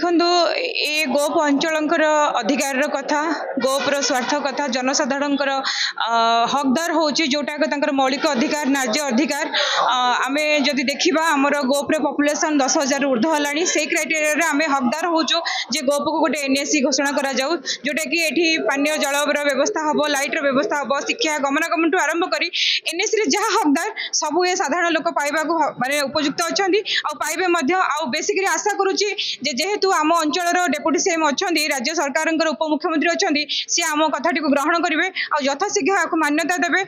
देखो ये गोप अंचल अधिकार कथा गोपर स्वार्थ कथा जनसाधारण हकदार हूँ जोटा मौलिक अधिकार न्याय अधिकार आम जदि देखा आमर गोप्रे पपुलेसन 10,000 ऊर्ध्व है से क्राइटेरिया आम हकदार हूँ जे गोप को गोटे एनएससी घोषणा करा जाऊ जोटा कि ये पानीय जल व्यवस्था हम लाइटर व्यवस्था हम शिक्षा गमनागमन ठूँ आरंभ कर एनएससी जहाँ हकदार सब ये साधारण लोक पाइबा माने उपयुक्त अच्छा पाइबे बेसिकली आशा करुच्ची जेहेतु आम अंचल डेपुटी सीएम अच्छा राज्य सरकार उपमुख्यमंत्री अच्छा सी आम कथाटी ग्रहण करेंगे यथाशीघ्र आपको मान्यता देवे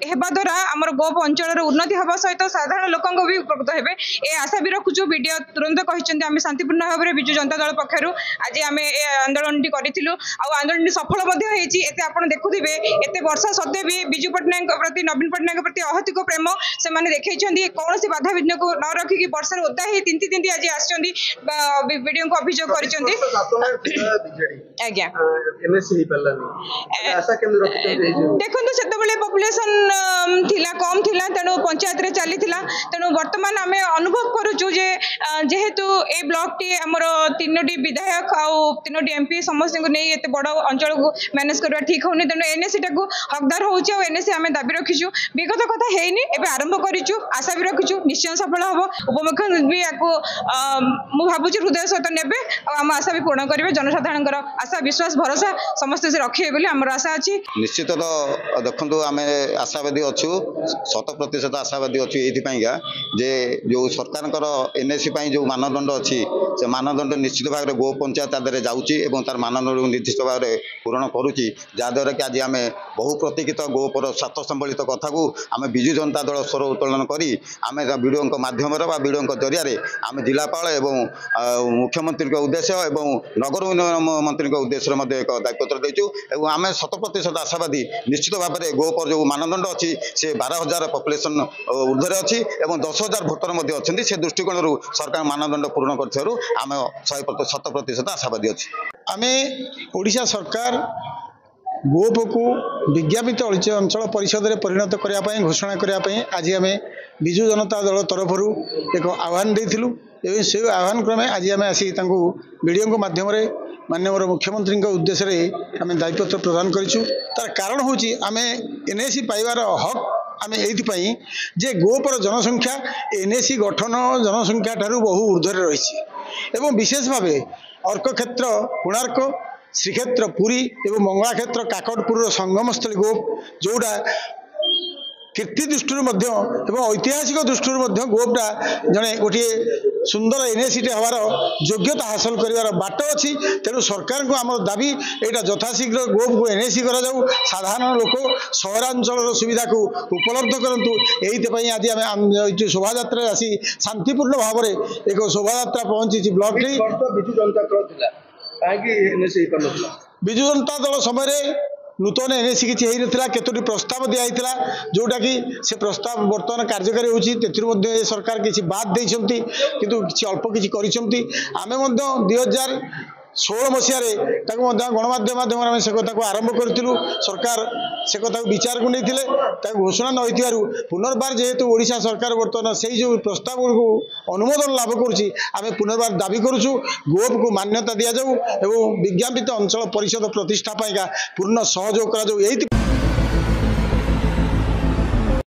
आवा द्वारा आम गोप अंचल उन्नति हवा सहित साधारण लोक भी उपकृत हेबे ए आशा भी रखुचु वीडियो तुरंत कहते आम शांतिपूर्ण भाव में विजु जनता दल पक्षर आज आम आंदोलन करूँ आंदोलन सफल आप देखुवे एत वर्ष सत्वे भी विजु पट्टनायक प्रति नवीन पट्टनायक प्रति अहतिक प्रेम से देखते कौन बाधा विघ्न को न रखिकी वर्षा ओदा ही तिंती आज आसो को अभियोग कर देखो से पपुलेसन थिला कम थिला तेणु पंचायत रे चली तेणु वर्तमान आम अनुभव करुचु जेहेतु ए ब्लॉक टी आमर 3टी विधायक आउ 3टी एमपी समस्त को नहीं एत बड़ अंचल को मैनेज करवा ठीक होनी तेणु एनएससी टाक हकदार होची और एनएससी आम दाबी रखीचु विगत कथा हेनी एबे आरंभ करिचु आशा भी रखीचु निश्चय सफल हम उपमुख्यमंत्री भी आपको मु भावुँ हृदय सहित ने आम आशा भी पूर्ण करेंगे जनसाधारण आशा विश्वास भरोसा समस्त से रखिए बोली आमर आशा अच्छी निश्चित देखु आम आशावादी अच्छु 100% आशावादी अच्छु ये जे जो सरकार एनएससी जो मानदंड अच्छी से मानदंड निश्चित भाव में गो पंचायत आदि जाऊँगी तार मानदंड निर्दिष्ट भाव में पूरण करुच्ची जहाद्वारा कि आज आम बहु प्रतीक्षित गोपर स्वार्थ संबलित कथा को आम विजु जनता दल स्वर उत्तोलन करी आम वीडियो माध्यम वीडियो जरिया आम जिलापाल एवं मुख्यमंत्री उद्देश्य एवं नगर उन्नयन मंत्री उद्देश्य एक दायित्व देचु और आम 100% आशावादी निश्चित भाव में गोपर जो मानदंड अच्छी से 12,000 पपुलेसन ऊर्धे अच्छी और 10,000 भोटर अच्छा से दृष्टिकोण सरकार मानदंड पूर्ण कर आम 100% आशावादी अच्छी आम ओडिशा सरकार गोप को विज्ञापित अंचल परिषद में परिणत करने घोषणा करने आज आम विजु जनता दल तरफ एक आह्वान देथिलु एवं से आह्वान क्रमे आज आम आसी वीडियो माध्यम माननीय मुख्यमंत्री उद्देश्य आम दायित्व प्रदान करूँ तार कारण हूँ आम एनएससी पाइबार हक आम ये जे गोपर जनसंख्या एनएससी गठन जनसंख्या ठारू बहु ऊर्ध्व रही एवं विशेष भाव अर्क क्षेत्र कोणार्क श्रीक्षेत्र पुरी एवं मंगला क्षेत्र काकटपुर संगमस्थली गोप जोड़ा कीर्ति दृष्टि ऐतिहासिक दृष्टि गोपटा जड़े गोटे सुंदर एनएससी हमार योग्यता हासिल कर बाट अच्छी तेणु सरकार को आम दाबी यहाँ यथाशीघ्र गोप को एनएससी साधारण लोक सहरांचल सुविधा को उपलब्ध करूँ ये आज आम शोभा यात्रा आसी शांतिपूर्ण भाव में एक शोभा यात्रा पहुंची ब्लॉक विजु जनता दल समय नूतन एनएससी किसी होता केतोटी प्रस्ताव दिखाई जोटा कि से प्रस्ताव बर्तमान कार्यकारी होती सरकार किसी बाद देती किंतु किसी अल्प किसी करें 2016 मसीह गणमाध्यम माध्यम से कथा को आरंभ करूँ सरकार से कथा विचार को नहीं घोषणा न पुनर्बार जेहेतु ओडिशा सरकार बर्तमान से जो प्रस्ताव को अनुमोदन लाभ करें पुनर्बार दाबी करुँ गोप को मान्यता दि जाऊ एवं विज्ञापित अंचल परिषद प्रतिष्ठा पूर्ण सहयोग कर